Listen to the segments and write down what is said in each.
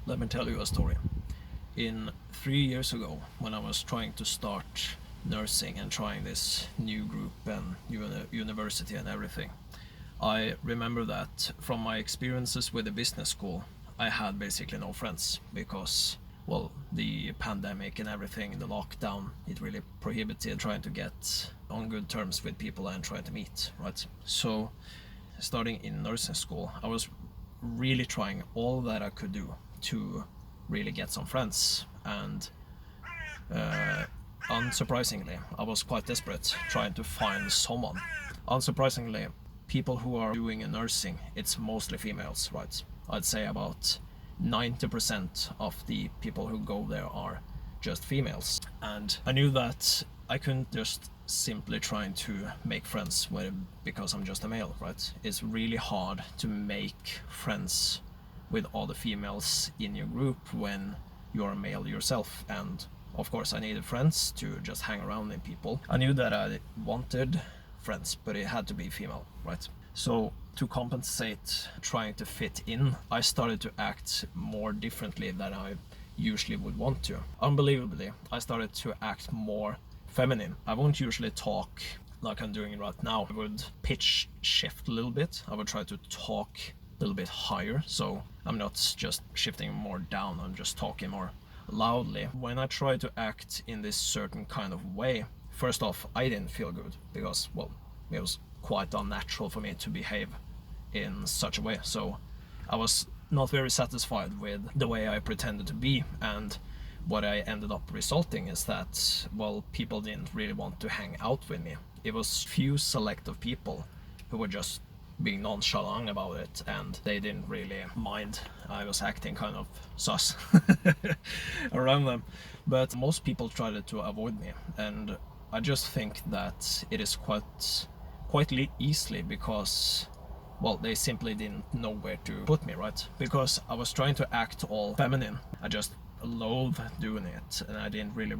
Let me tell you a story. 3 years ago, when I was trying to start nursing and trying this new group and university and everything, I remember that from my experiences with the business school, I had basically no friends because, well, the pandemic and everything, the lockdown, it really prohibited trying to get on good terms with people and trying to meet, right? So, starting in nursing school, I was really trying all that I could do to really get some friends, and unsurprisingly, I was quite desperate trying to find someone. Unsurprisingly, people who are doing a nursing, it's mostly females, right? I'd say about 90% of the people who go there are just females. And I knew that I couldn't just simply trying to make friends with because I'm just a male, right? It's really hard to make friends with all the females in your group when you're a male yourself. And of course I needed friends to just hang around with people. I knew that I wanted friends, but it had to be female, right? So to compensate trying to fit in, I started to act more differently than I usually would want to. Unbelievably, I started to act more feminine. I won't usually talk like I'm doing right now. I would pitch shift a little bit. I would try to talk a little bit higher, so I'm not just shifting more down, I'm just talking more loudly. When I try to act in this certain kind of way, first off, I didn't feel good because, well, it was quite unnatural for me to behave in such a way. So I was not very satisfied with the way I pretended to be, and what I ended up resulting is that, well, people didn't really want to hang out with me. It was few selective people who were just being nonchalant about it, and they didn't really mind I was acting kind of sus around them. But most people tried to avoid me, and I just think that it is quite easily because, well, they simply didn't know where to put me, right? Because I was trying to act all feminine. I just loathed doing it, and I didn't really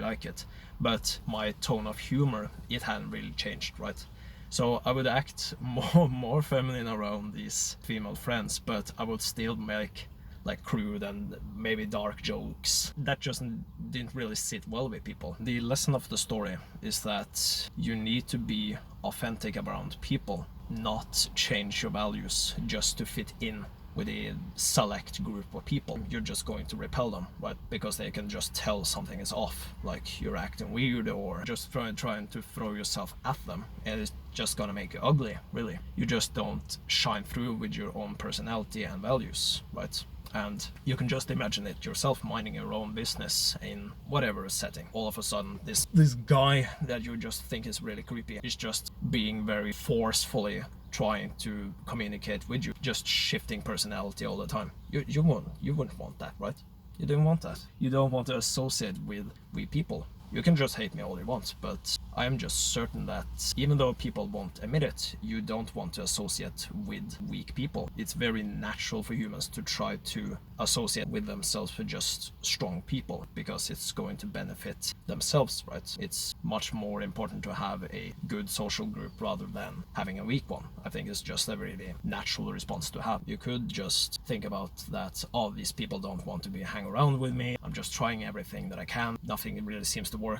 like it. But my tone of humor, it hadn't really changed, right? So I would act more feminine around these female friends, but I would still make like crude and maybe dark jokes. That just didn't really sit well with people. The lesson of the story is that you need to be authentic around people, not change your values just to fit in with a select group of people. You're just going to repel them, right? Because they can just tell something is off, like you're acting weird, or just trying to throw yourself at them, and it's just gonna make you ugly, really. You just don't shine through with your own personality and values, right? And you can just imagine it yourself, minding your own business in whatever setting. All of a sudden, this guy that you just think is really creepy is just being very forcefully trying to communicate with you, just shifting personality all the time. You wouldn't want that, right? You don't want that. You don't want to associate with people. You can just hate me all you want, but I am just certain that even though people won't admit it, you don't want to associate with weak people. It's very natural for humans to try to associate with themselves with just strong people because it's going to benefit themselves, right? It's much more important to have a good social group rather than having a weak one. I think it's just a really natural response to have. You could just think about that, oh, these people don't want to hang around with me. I'm just trying everything that I can. Nothing really seems to work.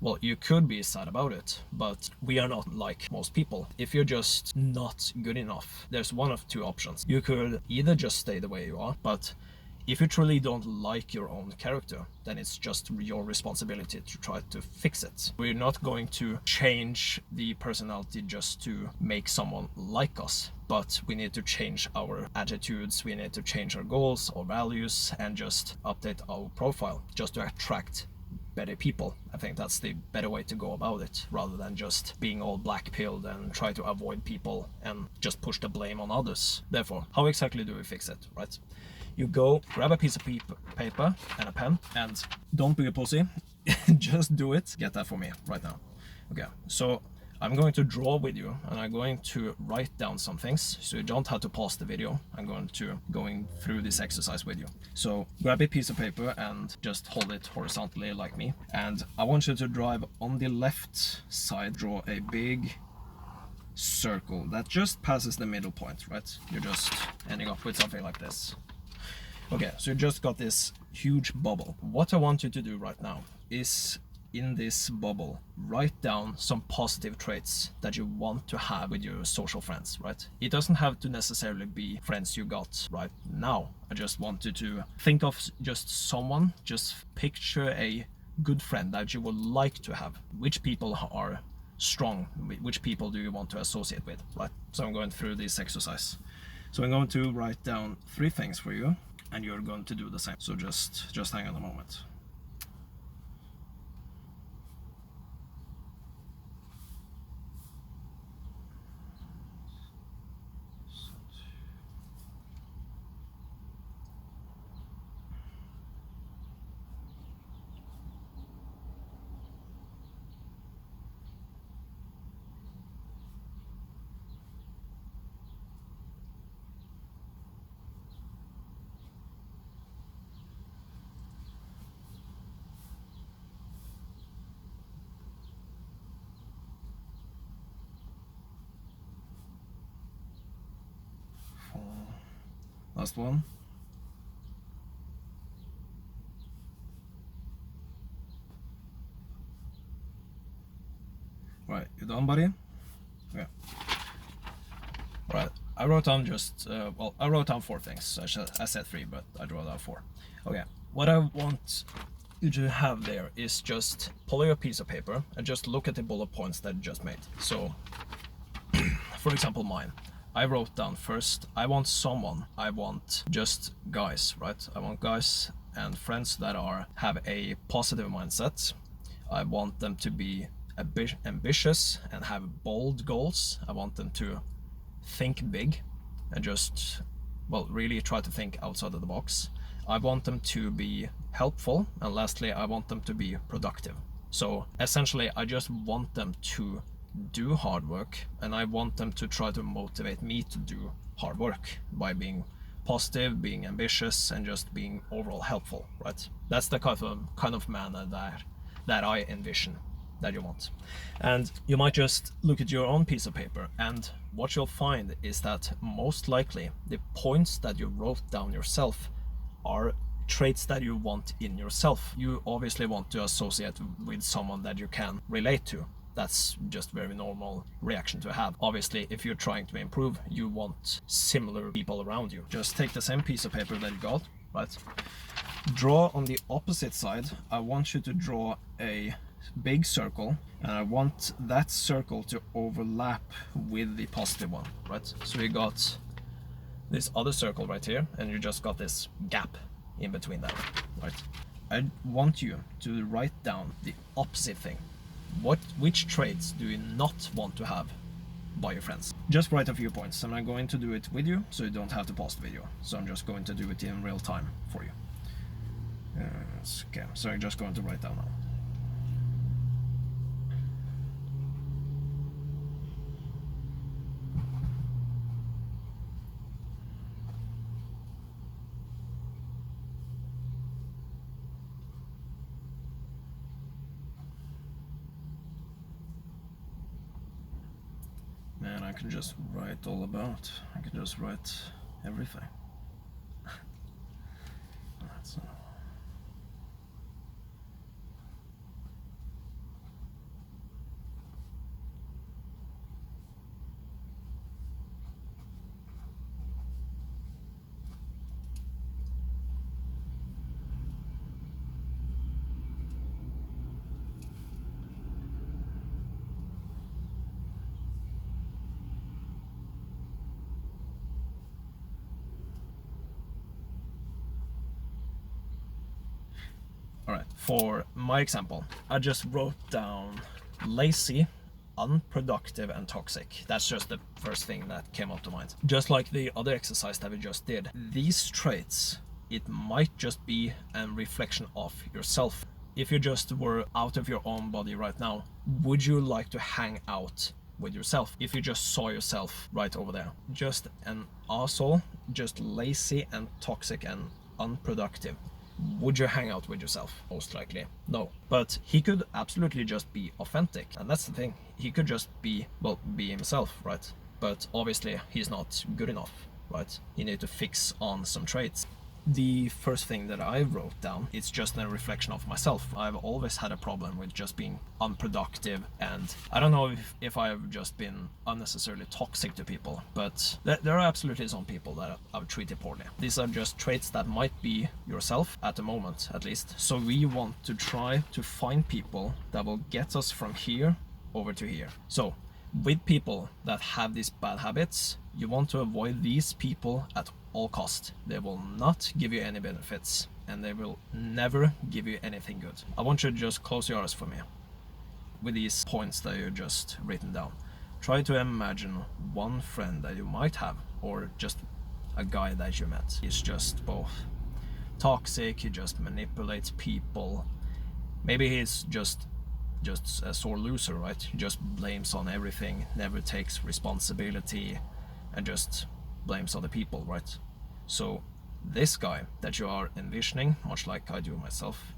Well, you could be sad about it, but we are not like most people. If you're just not good enough, there's one of two options. You could either just stay the way you are, but if you truly don't like your own character, then it's just your responsibility to try to fix it. We're not going to change the personality just to make someone like us, but we need to change our attitudes, we need to change our goals, our values, and just update our profile just to attract better people. I think that's the better way to go about it, rather than just being all black-pilled and try to avoid people and just push the blame on others. Therefore, how exactly do we fix it, right? You go grab a piece of paper and a pen, and don't be a pussy. Just do it. Get that for me right now. Okay, so I'm going to draw with you, and I'm going to write down some things, so you don't have to pause the video. I'm going through this exercise with you. So grab a piece of paper and just hold it horizontally like me. And I want you to drive on the left side, draw a big circle that just passes the middle point, right? You're just ending up with something like this. Okay, so you just got this huge bubble. What I want you to do right now is, in this bubble, write down some positive traits that you want to have with your social friends, right? It doesn't have to necessarily be friends you got right now. I just want you to think of just someone, just picture a good friend that you would like to have. Which people are strong? Which people do you want to associate with, right? So I'm going through this exercise. So I'm going to write down 3 things for you, and you're going to do the same. So just hang on a moment. Last one. Right, you done, buddy? Yeah. Right, I wrote down I wrote down 4 things. I said 3, but I wrote down 4. Okay, what I want you to have there is just pull your piece of paper and just look at the bullet points that you just made. So, for example, mine. I wrote down first, I want just guys, right? I want guys and friends that have a positive mindset. I want them to be ambitious and have bold goals. I want them to think big and just, really try to think outside of the box. I want them to be helpful, and lastly, I want them to be productive. So essentially, I just want them to do hard work, and I want them to try to motivate me to do hard work by being positive, being ambitious, and just being overall helpful, right? That's the kind of man that I envision that you want. And you might just look at your own piece of paper, and what you'll find is that most likely the points that you wrote down yourself are traits that you want in yourself. You obviously want to associate with someone that you can relate to. That's just very normal reaction to have. Obviously, if you're trying to improve, you want similar people around you. Just take the same piece of paper that you got, right? Draw on the opposite side. I want you to draw a big circle, and I want that circle to overlap with the positive one, right? So you got this other circle right here, and you just got this gap in between that, right? I want you to write down the opposite thing. Which traits do you not want to have by your friends? Just write a few points, and I'm going to do it with you, so you don't have to pause the video. So I'm just going to do it in real time for you. Okay, so I'm just going to write down now. Man, I can just write all about. I can just write everything. That's all right, for my example, I just wrote down lazy, unproductive, and toxic. That's just the first thing that came up to mind. Just like the other exercise that we just did, these traits, it might just be a reflection of yourself. If you just were out of your own body right now, would you like to hang out with yourself? If you just saw yourself right over there, just an asshole, just lazy and toxic and unproductive, would you hang out with yourself? Most likely no. But he could absolutely just be authentic, and that's the thing. He could just be himself, right? But obviously he's not good enough, right? You need to fix on some traits. the first thing that I wrote down, it's just a reflection of myself. I've always had a problem with just being unproductive, and I don't know if I've just been unnecessarily toxic to people, but there are absolutely some people that I've treated poorly. These are just traits that might be yourself at the moment, at least. So we want to try to find people that will get us from here over to here. So with people that have these bad habits, you want to avoid these people at all cost. They will not give you any benefits, and they will never give you anything good. I want you to just close your eyes for me with these points that you just written down. Try to imagine one friend that you might have, or just a guy that you met. He's just both toxic, he just manipulates people. Maybe he's just a sore loser, right? He just blames on everything, never takes responsibility, and just blames other people, right? So this guy that you are envisioning, much like I do myself,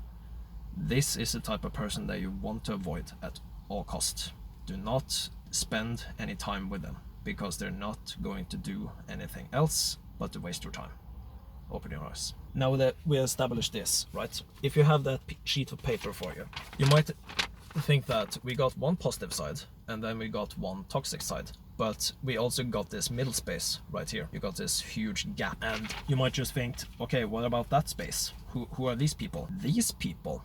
this is the type of person that you want to avoid at all costs. Do not spend any time with them, because they're not going to do anything else but to waste your time. Open your eyes. Now that we established this, right? If you have that sheet of paper for you, you might think that we got one positive side and then we got one toxic side, but we also got this middle space right here. You got this huge gap, and you might just think, okay, what about that space? Who are these people? These people,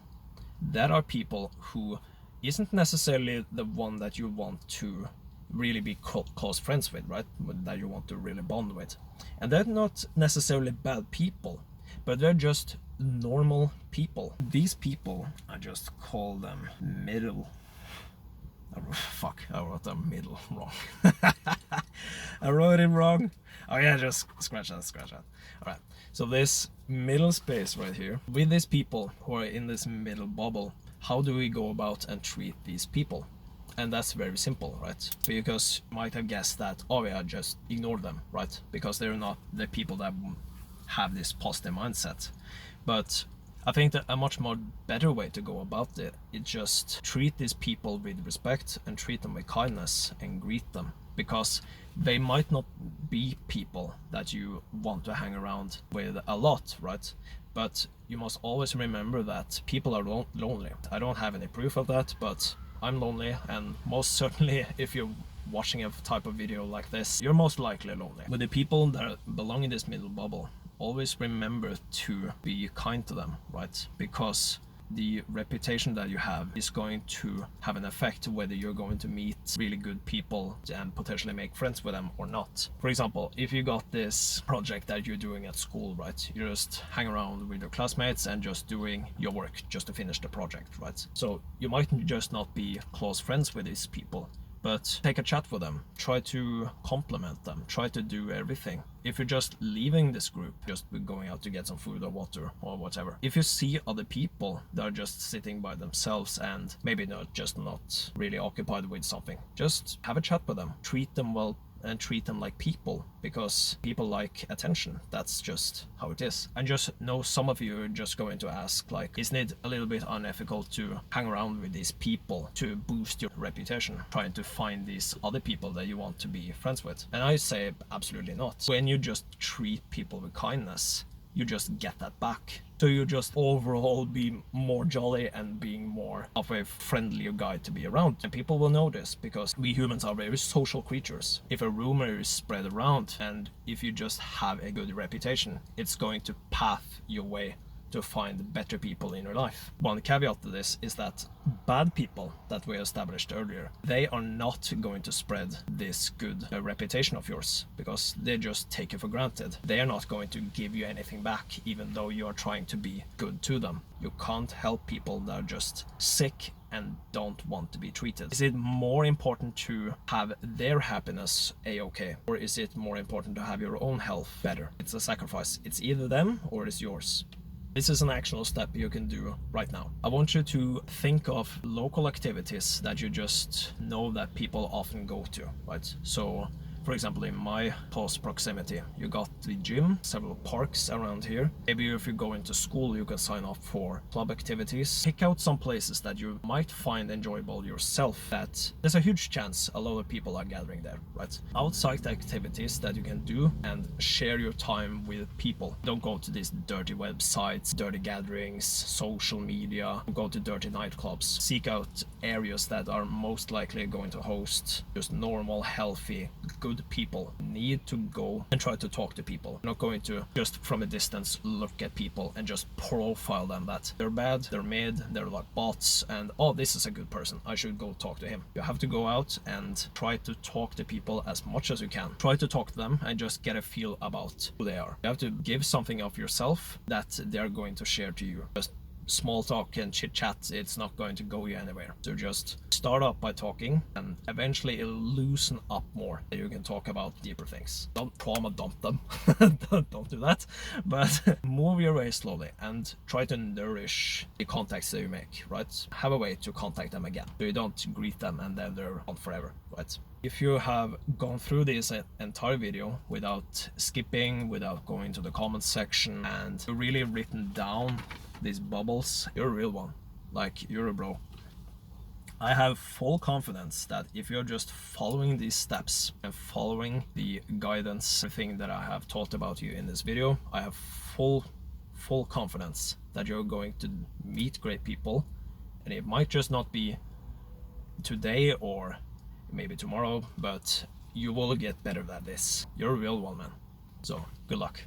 that are people who isn't necessarily the one that you want to really be close friends with, right? That you want to really bond with. And they're not necessarily bad people, but they're just normal people. These people, I just call them middle. Oh, fuck, I wrote the middle wrong. I wrote it wrong. Oh yeah, just scratch that. Alright, so this middle space right here, with these people who are in this middle bubble, how do we go about and treat these people? And that's very simple, right? Because you might have guessed that, oh yeah, just ignore them, right? Because they're not the people that have this positive mindset. But I think that a much more better way to go about it is just treat these people with respect and treat them with kindness and greet them, because they might not be people that you want to hang around with a lot, right? But you must always remember that people are lonely. I don't have any proof of that, but I'm lonely, and most certainly if you're watching a type of video like this, you're most likely lonely. With the people that belong in this middle bubble, always remember to be kind to them, right? Because the reputation that you have is going to have an effect whether you're going to meet really good people and potentially make friends with them or not. For example, if you got this project that you're doing at school, right? You just hang around with your classmates and just doing your work just to finish the project, right? So you might just not be close friends with these people, but take a chat with them, try to compliment them, try to do everything. If you're just leaving this group, just going out to get some food or water or whatever, if you see other people that are just sitting by themselves and maybe not really occupied with something, just have a chat with them, treat them well, and treat them like people, because people like attention. That's just how it is. And just know some of you are just going to ask, like, isn't it a little bit unethical to hang around with these people to boost your reputation, trying to find these other people that you want to be friends with? And I say absolutely not. When you just treat people with kindness, you just get that back. So you just overall be more jolly and being more of a friendlier guy to be around. And people will notice, because we humans are very social creatures. If a rumor is spread around and if you just have a good reputation, it's going to path your way to find better people in your life. One caveat to this is that bad people that we established earlier, they are not going to spread this good reputation of yours, because they just take it for granted. They are not going to give you anything back, even though you are trying to be good to them. You can't help people that are just sick and don't want to be treated. Is it more important to have their happiness a-okay, or is it more important to have your own health better? It's a sacrifice. It's either them or it's yours. This is an actionable step you can do right now. I want you to think of local activities that you just know that people often go to, right? So For example, in my close proximity, you got the gym, several parks around here. Maybe if you go into school, you can sign up for club activities. Pick out some places that you might find enjoyable yourself, that there's a huge chance a lot of people are gathering there, right? Outside activities that you can do and share your time with people. Don't go to these dirty websites, dirty gatherings, social media, go to dirty nightclubs. Seek out areas that are most likely going to host just normal, healthy, good people. Need to go and try to talk to people. You're not going to just from a distance look at people and just profile them that they're bad, they're mid, they're like bots, and oh, this is a good person, I should go talk to him. You have to go out and try to talk to people as much as you can. Try to talk to them and just get a feel about who they are. You have to give something of yourself that they're going to share to you. Just small talk and chit chat, it's not going to go you anywhere. So just start up by talking, and eventually it'll loosen up more. You can talk about deeper things. Don't trauma dump them. Don't do that, but move your way slowly and try to nourish the contacts that you make, right? Have a way to contact them again, so you don't greet them and then they're on forever, right? If you have gone through this entire video without skipping, without going to the comments section, and really written down these bubbles, you're a real one. Like, you're a bro. I have full confidence that if you're just following these steps and following the guidance, everything that I have taught about you in this video, I have full confidence that you're going to meet great people. And it might just not be today or maybe tomorrow, but you will get better than this. You're a real one, man. So good luck.